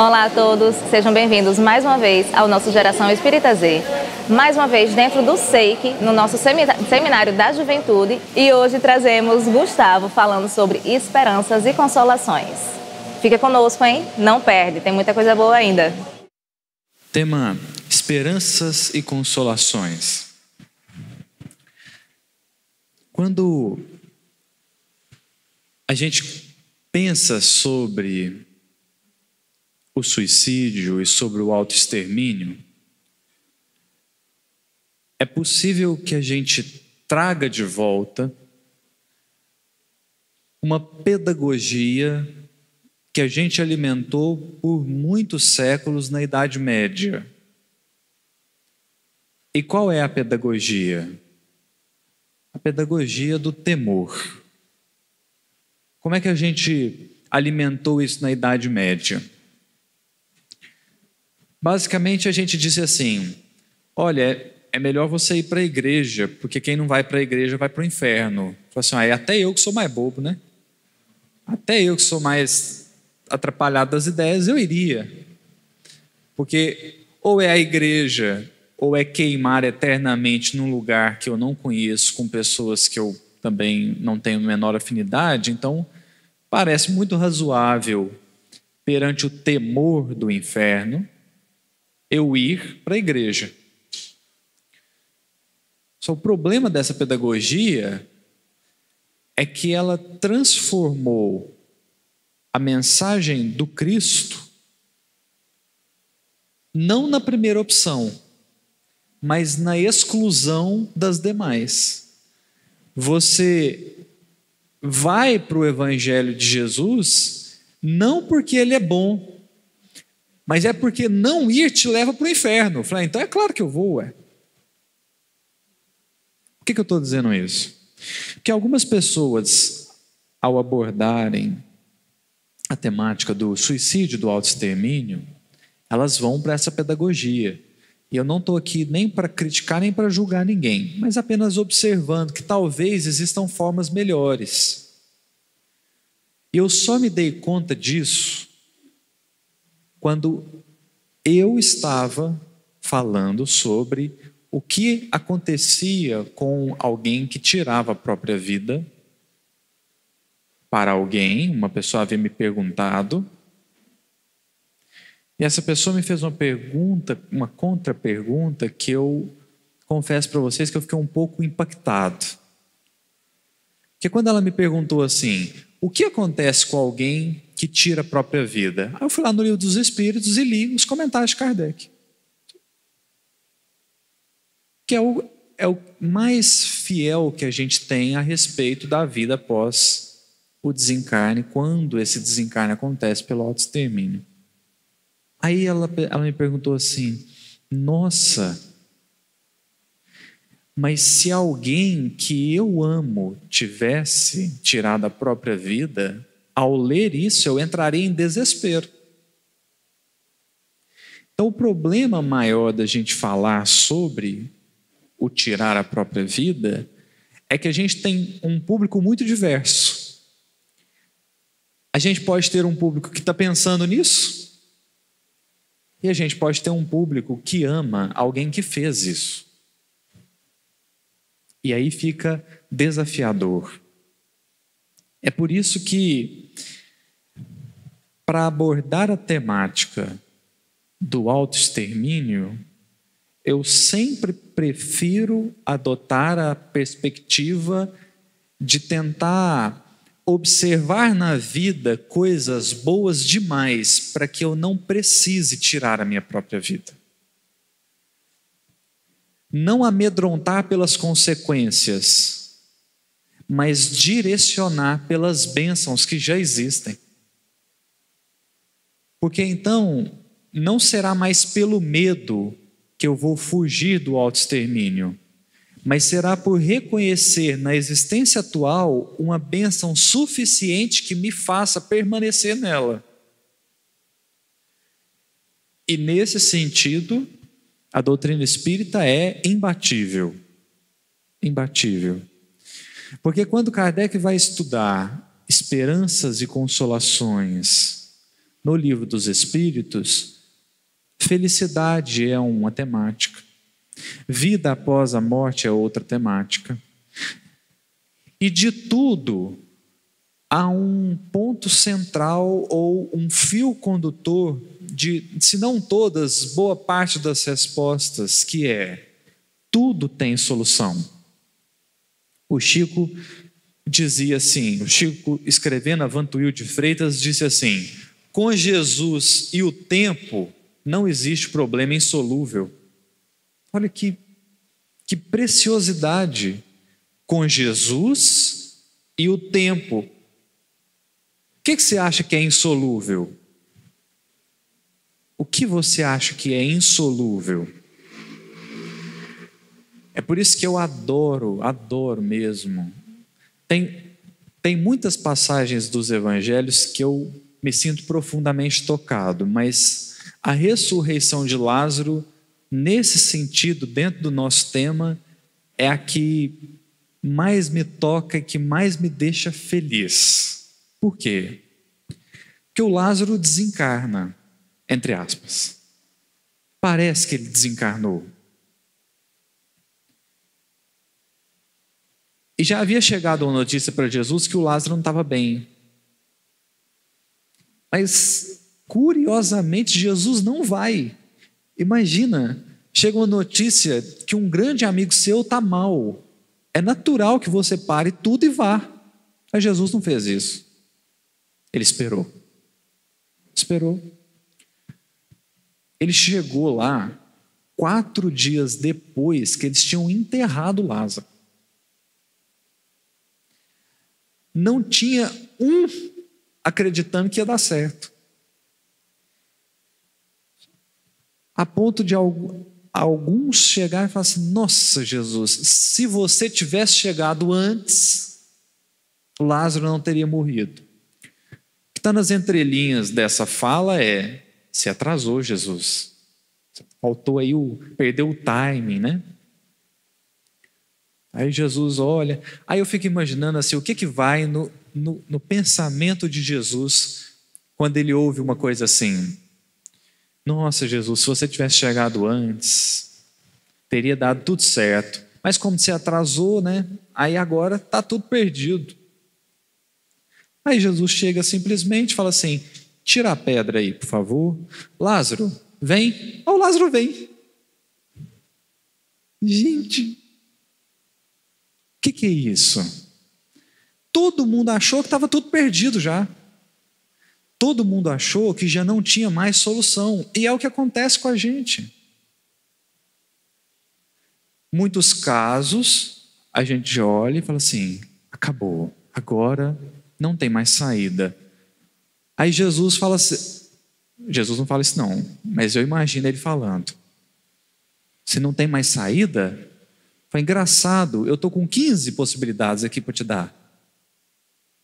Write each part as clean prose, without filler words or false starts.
Olá a todos, sejam bem-vindos mais uma vez ao nosso Geração Espírita Z. Mais uma vez dentro do SEIC, no nosso Seminário da Juventude, e hoje trazemos Gustavo falando sobre esperanças e consolações. Fica conosco, hein? Não perde, tem muita coisa boa ainda. Tema: esperanças e consolações. Quando a gente pensa sobre o suicídio e sobre o autoextermínio, é possível que a gente traga de volta uma pedagogia que a gente alimentou por muitos séculos na Idade Média. E qual é a pedagogia? A pedagogia do temor. Como é que a gente alimentou isso na Idade Média? Basicamente a gente disse assim: olha, é melhor você ir para a igreja, porque quem não vai para a igreja vai para o inferno. Fala assim, até eu que sou mais bobo, né? Até eu que sou mais atrapalhado das ideias, eu iria. Porque ou é a igreja, ou é queimar eternamente num lugar que eu não conheço, com pessoas que eu também não tenho a menor afinidade. Então, parece muito razoável, perante o temor do inferno, eu ir para a igreja. Só o problema dessa pedagogia é que ela transformou a mensagem do Cristo não na primeira opção, mas na exclusão das demais. Você vai para o Evangelho de Jesus não porque ele é bom, mas é porque não ir te leva para o inferno. Falei, então é claro que eu vou, ué. Por que eu estou dizendo isso? Porque algumas pessoas, ao abordarem a temática do suicídio, do autoextermínio, elas vão para essa pedagogia. E eu não estou aqui nem para criticar, nem para julgar ninguém, mas apenas observando que talvez existam formas melhores. E eu só me dei conta disso quando eu estava falando sobre o que acontecia com alguém que tirava a própria vida para alguém. Uma pessoa havia me perguntado, e essa pessoa me fez uma pergunta, uma contra-pergunta, que eu confesso para vocês que eu fiquei um pouco impactado. Porque quando ela me perguntou assim, o que acontece com alguém que tira a própria vida? Aí eu fui lá no Livro dos Espíritos e li os comentários de Kardec. Que é o mais fiel que a gente tem a respeito da vida após o desencarne, quando esse desencarne acontece pelo autoextermínio. Aí ela me perguntou assim, nossa, mas se alguém que eu amo tivesse tirado a própria vida, ao ler isso eu entraria em desespero. Então o problema maior da gente falar sobre o tirar a própria vida é que a gente tem um público muito diverso. A gente pode ter um público que está pensando nisso, e a gente pode ter um público que ama alguém que fez isso. E aí fica desafiador. É por isso que, para abordar a temática do autoextermínio, eu sempre prefiro adotar a perspectiva de tentar observar na vida coisas boas demais para que eu não precise tirar a minha própria vida. Não amedrontar pelas consequências, mas direcionar pelas bênçãos que já existem. Porque então não será mais pelo medo que eu vou fugir do autoextermínio, mas será por reconhecer na existência atual uma bênção suficiente que me faça permanecer nela. E nesse sentido, a doutrina espírita é imbatível. Imbatível. Porque quando Kardec vai estudar esperanças e consolações No Livro dos Espíritos, felicidade é uma temática, vida após a morte é outra temática. E de tudo, há um ponto central ou um fio condutor de, se não todas, boa parte das respostas, que é: tudo tem solução. O Chico dizia assim, o Chico, escrevendo a Vantuil de Freitas, disse assim: com Jesus e o tempo não existe problema insolúvel. Olha que preciosidade. Com Jesus e o tempo. O que você acha que é insolúvel? O que você acha que é insolúvel? É por isso que eu adoro mesmo. Tem muitas passagens dos evangelhos que eu me sinto profundamente tocado, mas a ressurreição de Lázaro, nesse sentido, dentro do nosso tema, é a que mais me toca e que mais me deixa feliz. Por quê? Porque o Lázaro desencarna, entre aspas. Parece que ele desencarnou. E já havia chegado uma notícia para Jesus que o Lázaro não estava bem. Mas, curiosamente, Jesus não vai. Imagina, chega uma notícia que um grande amigo seu está mal. É natural que você pare tudo e vá. Mas Jesus não fez isso. Ele esperou. Esperou. Ele chegou lá 4 dias depois que eles tinham enterrado Lázaro. Não tinha um acreditando que ia dar certo. A ponto de alguns chegarem e falar assim: nossa, Jesus, se você tivesse chegado antes, Lázaro não teria morrido. O que está nas entrelinhas dessa fala é: se atrasou, Jesus. Faltou aí perdeu o timing, né? Aí Jesus olha, aí eu fico imaginando assim, o que vai no pensamento de Jesus quando ele ouve uma coisa assim: nossa, Jesus, se você tivesse chegado antes, teria dado tudo certo. Mas como você atrasou, né? Aí agora está tudo perdido. Aí Jesus chega simplesmente e fala assim: tira a pedra aí, por favor. Lázaro, vem. O Lázaro vem. Gente, o que é isso? Todo mundo achou que estava tudo perdido já. Todo mundo achou que já não tinha mais solução. E é o que acontece com a gente. Muitos casos, a gente olha e fala assim: acabou, agora não tem mais saída. Aí Jesus fala assim, Jesus não fala isso não, mas eu imagino ele falando: se não tem mais saída, foi engraçado, eu estou com 15 possibilidades aqui para te dar.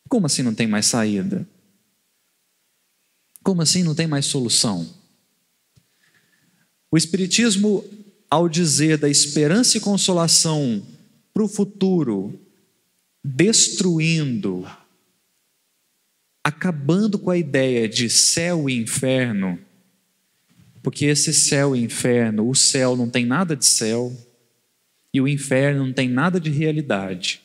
Como assim não tem mais saída? Como assim não tem mais solução? O Espiritismo, ao dizer da esperança e consolação para o futuro, destruindo, acabando com a ideia de céu e inferno, porque esse céu e inferno, o céu não tem nada de céu e o inferno não tem nada de realidade.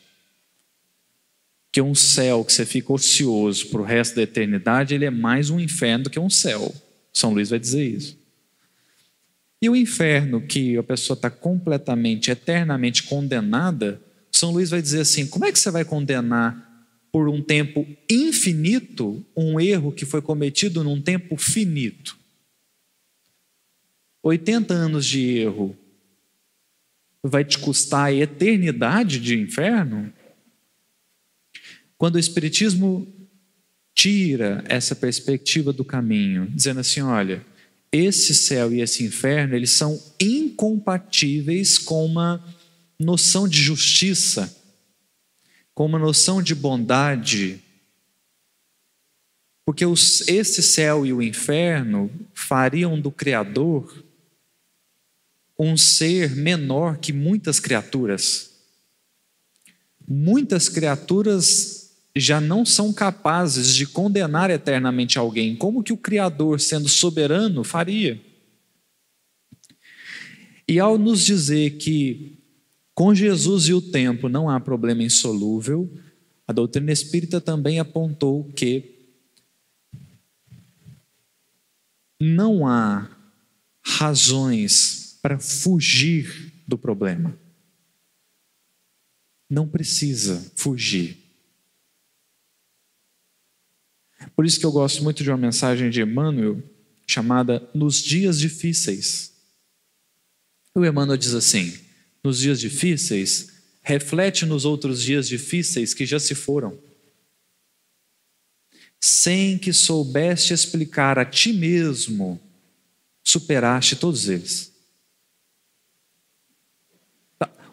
Que um céu que você fica ocioso para o resto da eternidade, ele é mais um inferno do que um céu. São Luís vai dizer isso. E o inferno, que a pessoa está completamente, eternamente condenada, São Luís vai dizer assim: como é que você vai condenar por um tempo infinito um erro que foi cometido num tempo finito? 80 anos de erro vai te custar a eternidade de inferno? Quando o Espiritismo tira essa perspectiva do caminho, dizendo assim: olha, esse céu e esse inferno, eles são incompatíveis com uma noção de justiça, com uma noção de bondade, porque esse céu e o inferno fariam do Criador um ser menor que muitas criaturas. Muitas criaturas já não são capazes de condenar eternamente alguém. Como que o Criador, sendo soberano, faria? E ao nos dizer que com Jesus e o tempo não há problema insolúvel, a doutrina espírita também apontou que não há razões para fugir do problema. Não precisa fugir. Por isso que eu gosto muito de uma mensagem de Emmanuel chamada Nos Dias Difíceis. O Emmanuel diz assim: nos dias difíceis, reflete nos outros dias difíceis que já se foram, sem que soubeste explicar a ti mesmo, superaste todos eles.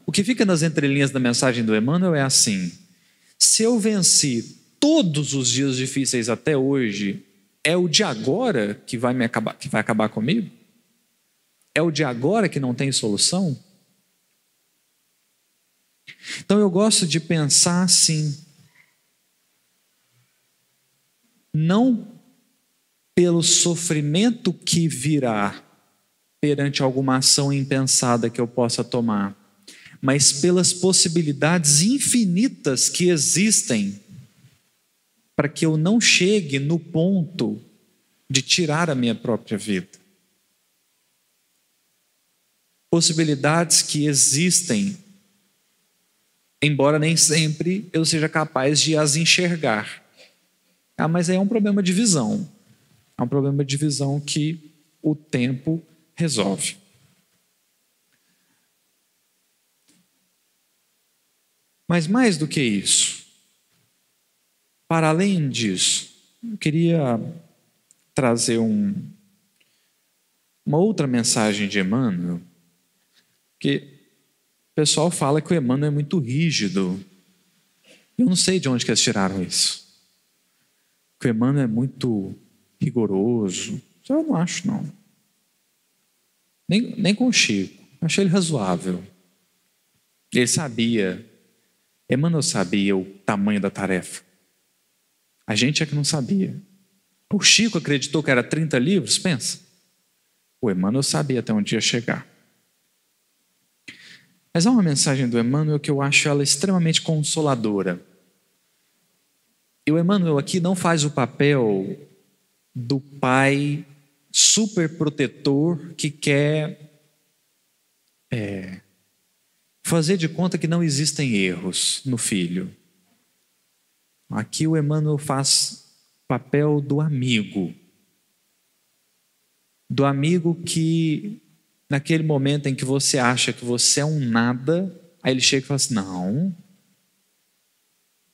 O que fica nas entrelinhas da mensagem do Emmanuel é assim: se eu venci todos os dias difíceis até hoje, é o de agora que vai acabar comigo? É o de agora que não tem solução? Então eu gosto de pensar assim, não pelo sofrimento que virá perante alguma ação impensada que eu possa tomar, mas pelas possibilidades infinitas que existem para que eu não chegue no ponto de tirar a minha própria vida. Possibilidades que existem, embora nem sempre eu seja capaz de as enxergar. Mas é um problema de visão. É um problema de visão que o tempo resolve. Mas mais do que isso, para além disso, eu queria trazer uma outra mensagem de Emmanuel, que o pessoal fala que o Emmanuel é muito rígido. Eu não sei de onde que eles tiraram isso. Que o Emmanuel é muito rigoroso. Eu não acho, não. Nem com o Chico. Eu achei ele razoável. Ele sabia. Emmanuel sabia o tamanho da tarefa. A gente é que não sabia. O Chico acreditou que era 30 livros, pensa. O Emmanuel sabia até onde ia chegar. Mas há uma mensagem do Emmanuel que eu acho ela extremamente consoladora. E o Emmanuel aqui não faz o papel do pai superprotetor que quer fazer de conta que não existem erros no filho. Aqui o Emmanuel faz o papel do amigo. Do amigo que, naquele momento em que você acha que você é um nada, aí ele chega e fala assim: não,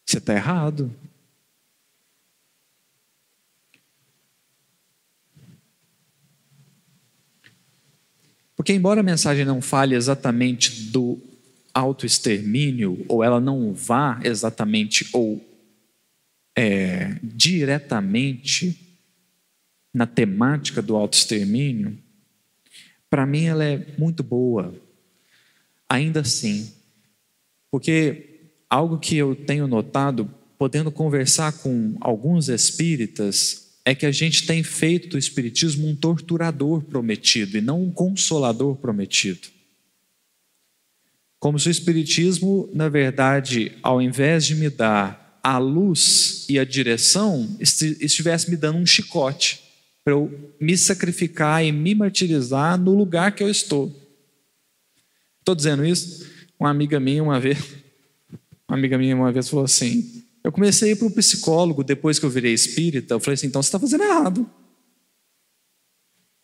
você está errado. Porque embora a mensagem não fale exatamente do autoextermínio, ou ela não vá exatamente ou diretamente na temática do autoextermínio, para mim ela é muito boa, ainda assim. Porque algo que eu tenho notado, podendo conversar com alguns espíritas, é que a gente tem feito do espiritismo um torturador prometido e não um consolador prometido. Como se o espiritismo, na verdade, ao invés de me dar a luz e a direção, estivesse me dando um chicote para eu me sacrificar e me martirizar no lugar que eu estou. Estou dizendo isso? Uma amiga minha uma vez falou assim: eu comecei a ir para o psicólogo depois que eu virei espírita. Eu falei assim: então você está fazendo errado.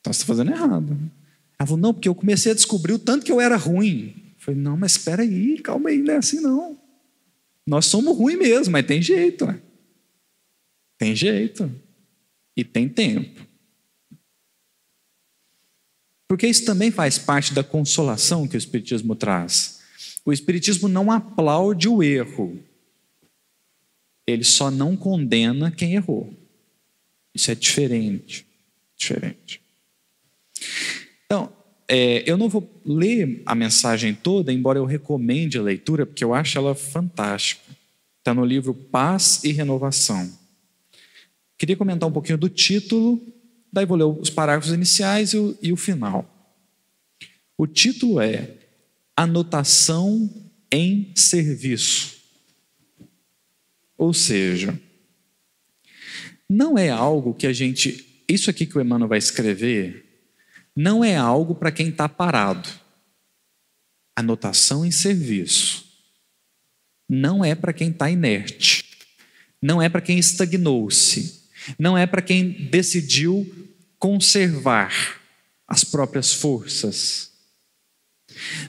Então você está fazendo errado. Ela falou: não, porque eu comecei a descobrir o tanto que eu era ruim. Eu falei: não, mas espera aí, calma aí, não é assim não. Nós somos ruins mesmo, mas tem jeito. Né? Tem jeito. E tem tempo. Porque isso também faz parte da consolação que o Espiritismo traz. O Espiritismo não aplaude o erro. Ele só não condena quem errou. Isso é diferente. Então, eu não vou ler a mensagem toda, embora eu recomende a leitura, porque eu acho ela fantástica. Está no livro Paz e Renovação. Queria comentar um pouquinho do título, daí vou ler os parágrafos iniciais e o final. O título é Anotação em Serviço. Ou seja, não é algo que isso aqui que o Emmanuel vai escrever, não é algo para quem está parado. Anotação em serviço. Não é para quem está inerte. Não é para quem estagnou-se. Não é para quem decidiu conservar as próprias forças.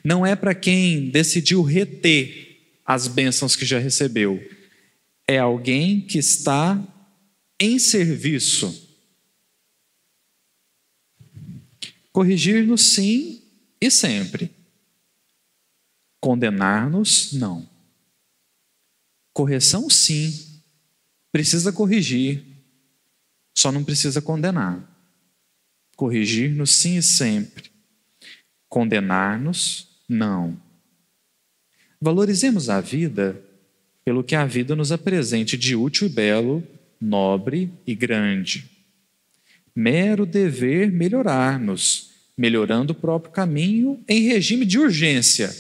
Não é para quem decidiu reter as bênçãos que já recebeu. É alguém que está em serviço. Corrigir-nos, sim, e sempre. Condenar-nos, não. Correção, sim. Precisa corrigir. Só não precisa condenar. Corrigir-nos, sim e sempre. Condenar-nos, não. Valorizemos a vida pelo que a vida nos apresente de útil e belo, nobre e grande. Mero dever melhorar-nos, melhorando o próprio caminho em regime de urgência.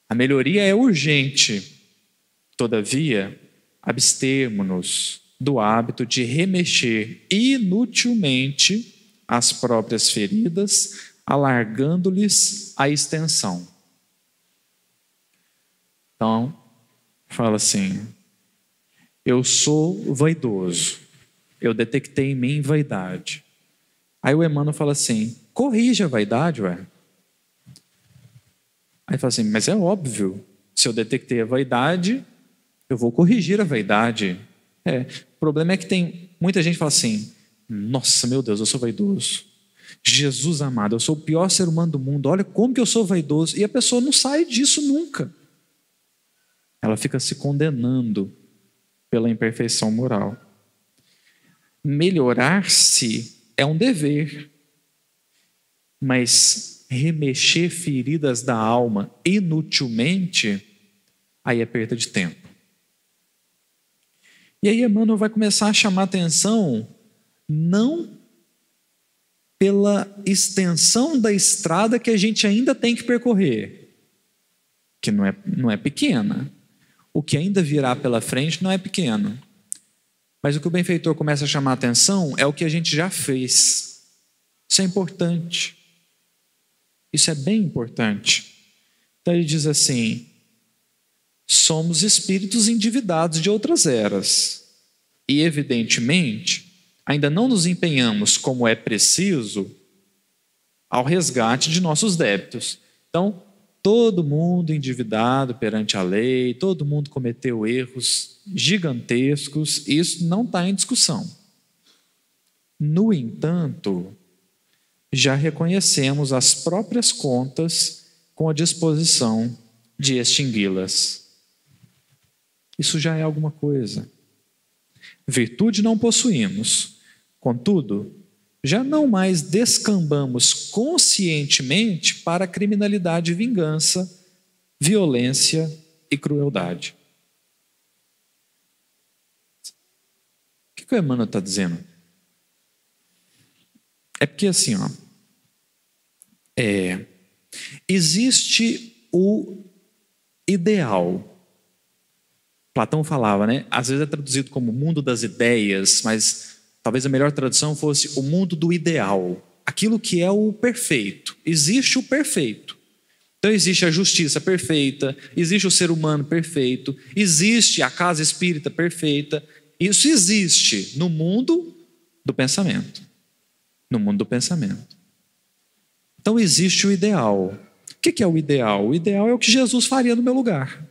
A melhoria é urgente. Todavia, abstermo-nos do hábito de remexer inutilmente as próprias feridas, alargando-lhes a extensão. Então, fala assim, eu sou vaidoso, eu detectei em mim vaidade. Aí o Emmanuel fala assim, corrija a vaidade, ué. Aí fala assim, mas é óbvio, se eu detectei a vaidade, eu vou corrigir a vaidade. O problema é que tem muita gente que fala assim, nossa, meu Deus, eu sou vaidoso. Jesus amado, eu sou o pior ser humano do mundo, olha como que eu sou vaidoso. E a pessoa não sai disso nunca. Ela fica se condenando pela imperfeição moral. Melhorar-se é um dever, mas remexer feridas da alma inutilmente, aí é perda de tempo. E aí Emmanuel vai começar a chamar atenção não pela extensão da estrada que a gente ainda tem que percorrer, que não é pequena. O que ainda virá pela frente não é pequeno. Mas o que o benfeitor começa a chamar a atenção é o que a gente já fez. Isso é importante. Isso é bem importante. Então ele diz assim, somos espíritos endividados de outras eras. E evidentemente, ainda não nos empenhamos como é preciso ao resgate de nossos débitos. Então, todo mundo endividado perante a lei, todo mundo cometeu erros gigantescos, isso não está em discussão. No entanto, já reconhecemos as próprias contas com a disposição de extingui-las. Isso já é alguma coisa. Virtude não possuímos, contudo, já não mais descambamos conscientemente para a criminalidade e vingança, violência e crueldade. O que o Emmanuel está dizendo? É porque assim, existe o ideal. Platão falava, né? Às vezes é traduzido como mundo das ideias, mas talvez a melhor tradução fosse o mundo do ideal. Aquilo que é o perfeito. Existe o perfeito. Então existe a justiça perfeita, existe o ser humano perfeito, existe a casa espírita perfeita. Isso existe no mundo do pensamento. No mundo do pensamento. Então existe o ideal. O que é o ideal? O ideal é o que Jesus faria no meu lugar.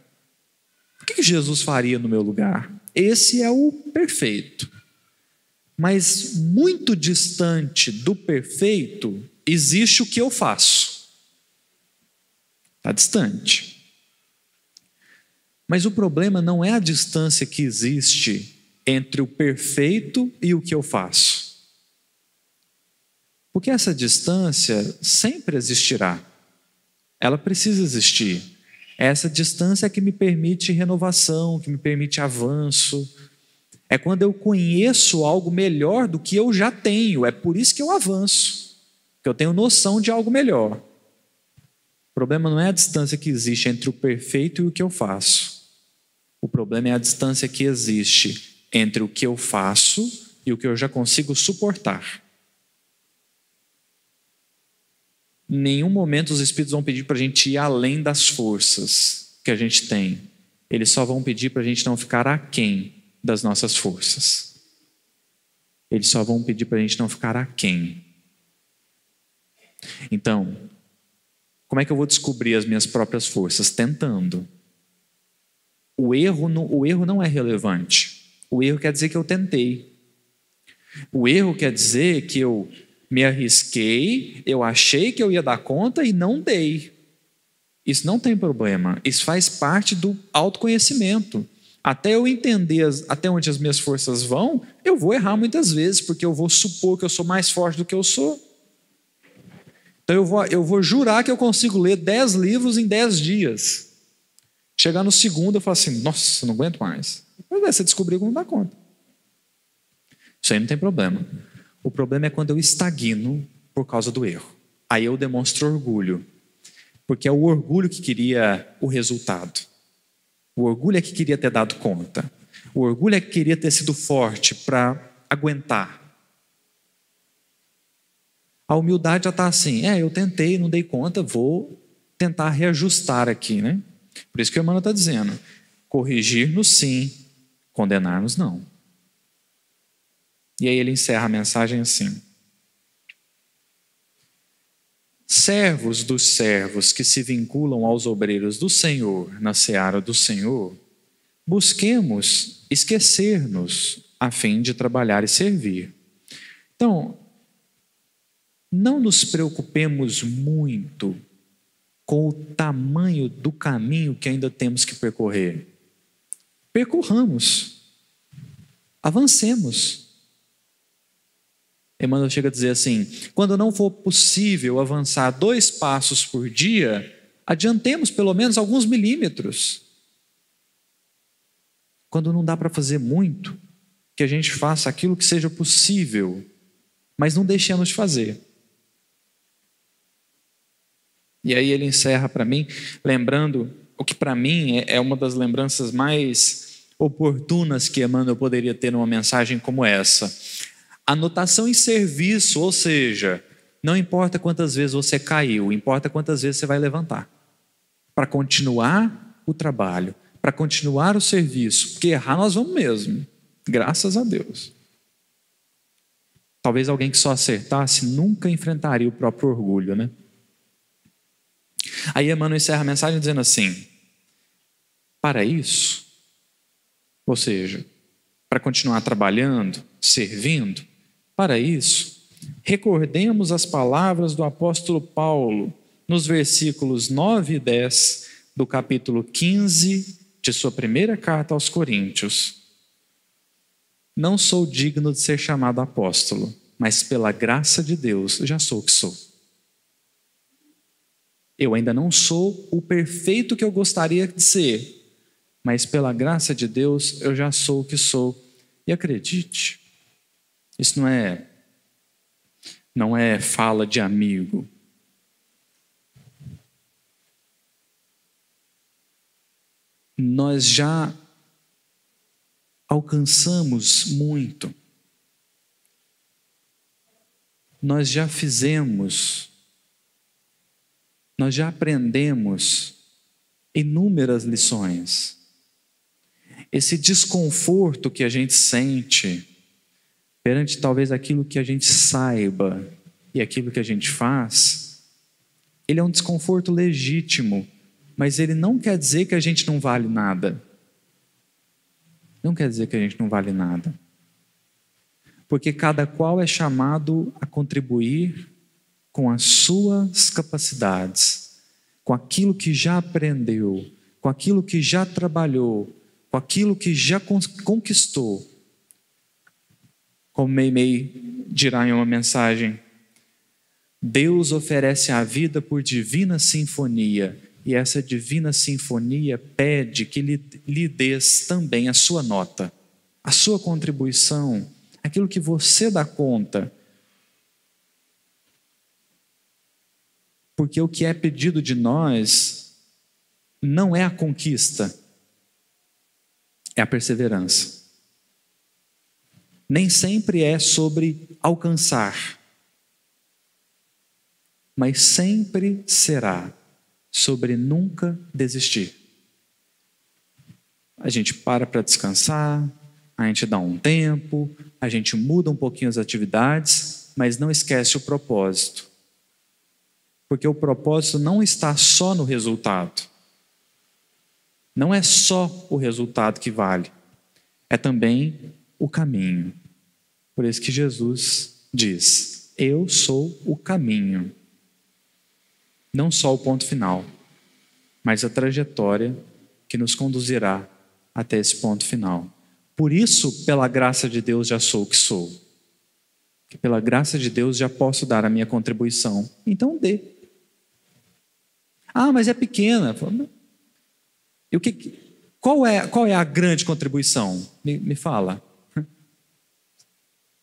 O que Jesus faria no meu lugar? Esse é o perfeito. Mas muito distante do perfeito, existe o que eu faço. Está distante. Mas o problema não é a distância que existe entre o perfeito e o que eu faço. Porque essa distância sempre existirá. Ela precisa existir. É essa distância que me permite renovação, que me permite avanço. É quando eu conheço algo melhor do que eu já tenho. É por isso que eu avanço, que eu tenho noção de algo melhor. O problema não é a distância que existe entre o perfeito e o que eu faço. O problema é a distância que existe entre o que eu faço e o que eu já consigo suportar. Em nenhum momento os Espíritos vão pedir para a gente ir além das forças que a gente tem. Eles só vão pedir para a gente não ficar aquém das nossas forças. Eles só vão pedir para a gente não ficar aquém. Então, como é que eu vou descobrir as minhas próprias forças? Tentando. O erro não é relevante. O erro quer dizer que eu tentei. O erro quer dizer que eu me arrisquei, eu achei que eu ia dar conta e não dei. Isso não tem problema. Isso faz parte do autoconhecimento. Até eu entender até onde as minhas forças vão, eu vou errar muitas vezes, porque eu vou supor que eu sou mais forte do que eu sou. Então eu vou jurar que eu consigo ler 10 livros em 10 dias. Chegar no segundo, eu falo assim, nossa, não aguento mais. Mas você descobriu como dá conta. Isso aí não tem problema. O problema é quando eu estagno por causa do erro. Aí eu demonstro orgulho. Porque é o orgulho que queria o resultado. O orgulho é que queria ter dado conta. O orgulho é que queria ter sido forte para aguentar. A humildade já está assim, eu tentei, não dei conta, vou tentar reajustar aqui, né? Por isso que a irmã está dizendo, corrigir-nos sim, condenar-nos não. E aí ele encerra a mensagem assim: servos dos servos que se vinculam aos obreiros do Senhor, na seara do Senhor, busquemos esquecer-nos a fim de trabalhar e servir. Então, não nos preocupemos muito com o tamanho do caminho que ainda temos que percorrer. Percorramos, avancemos. Emmanuel chega a dizer assim, quando não for possível avançar 2 passos por dia, adiantemos pelo menos alguns milímetros. Quando não dá para fazer muito, que a gente faça aquilo que seja possível, mas não deixemos de fazer. E aí ele encerra para mim, lembrando o que para mim é uma das lembranças mais oportunas que Emmanuel poderia ter numa mensagem como essa. Anotação em serviço, ou seja, não importa quantas vezes você caiu, importa quantas vezes você vai levantar. Para continuar o trabalho, para continuar o serviço, porque errar nós vamos mesmo, graças a Deus. Talvez alguém que só acertasse nunca enfrentaria o próprio orgulho, né? Aí Emmanuel encerra a mensagem dizendo assim, para isso, ou seja, para continuar trabalhando, servindo, para isso, recordemos as palavras do apóstolo Paulo nos versículos 9 e 10 do capítulo 15 de sua primeira carta aos Coríntios. Não sou digno de ser chamado apóstolo, mas pela graça de Deus já sou o que sou. Eu ainda não sou o perfeito que eu gostaria de ser, mas pela graça de Deus eu já sou o que sou. E acredite, isso não é fala de amigo. Nós já alcançamos muito. Nós já fizemos, nós já aprendemos inúmeras lições. Esse desconforto que a gente sente perante talvez aquilo que a gente saiba e aquilo que a gente faz, ele é um desconforto legítimo, mas ele não quer dizer que a gente não vale nada. Não quer dizer que a gente não vale nada. Porque cada qual é chamado a contribuir com as suas capacidades, com aquilo que já aprendeu, com aquilo que já trabalhou, com aquilo que já conquistou. Como Meimei dirá em uma mensagem, Deus oferece a vida por divina sinfonia e essa divina sinfonia pede que lhe des também a sua nota, a sua contribuição, aquilo que você dá conta. Porque o que é pedido de nós não é a conquista, é a perseverança. Nem sempre é sobre alcançar, mas sempre será sobre nunca desistir. A gente para descansar, a gente dá um tempo, a gente muda um pouquinho as atividades, mas não esquece o propósito. Porque o propósito não está só no resultado. Não é só o resultado que vale, é também o caminho. Por isso que Jesus diz: eu sou o caminho. Não só o ponto final, mas a trajetória que nos conduzirá até esse ponto final. Por isso, pela graça de Deus, já sou o que sou. Que pela graça de Deus já posso dar a minha contribuição. Então dê. Ah, mas é pequena. E qual é a grande contribuição? Me fala.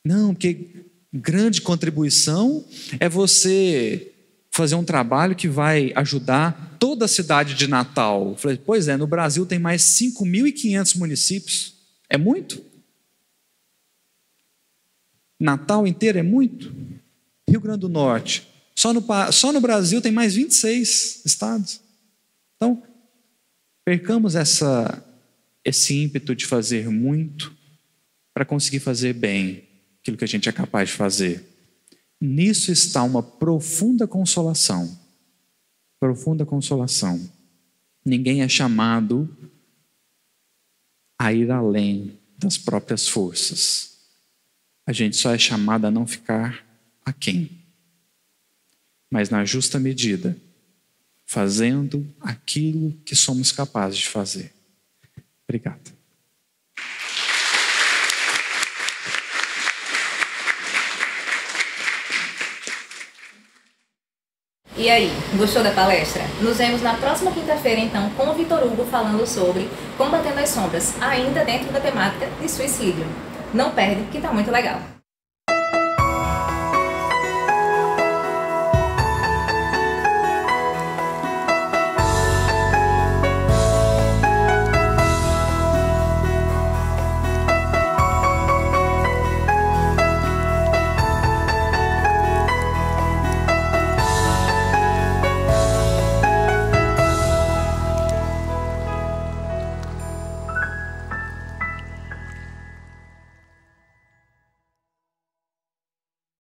Não, porque grande contribuição é você fazer um trabalho que vai ajudar toda a cidade de Natal. Eu falei, pois é, no Brasil tem mais 5.500 municípios. É muito? Natal inteiro é muito? Rio Grande do Norte. Só no Brasil tem mais 26 estados. Então, percamos esse ímpeto de fazer muito para conseguir fazer bem aquilo que a gente é capaz de fazer. Nisso está uma profunda consolação. Profunda consolação. Ninguém é chamado a ir além das próprias forças. A gente só é chamado a não ficar aquém. Mas na justa medida, fazendo aquilo que somos capazes de fazer. Obrigado. E aí, gostou da palestra? Nos vemos na próxima quinta-feira, então, com o Vitor Hugo falando sobre combatendo as sombras, ainda dentro da temática de suicídio. Não perde, que tá muito legal.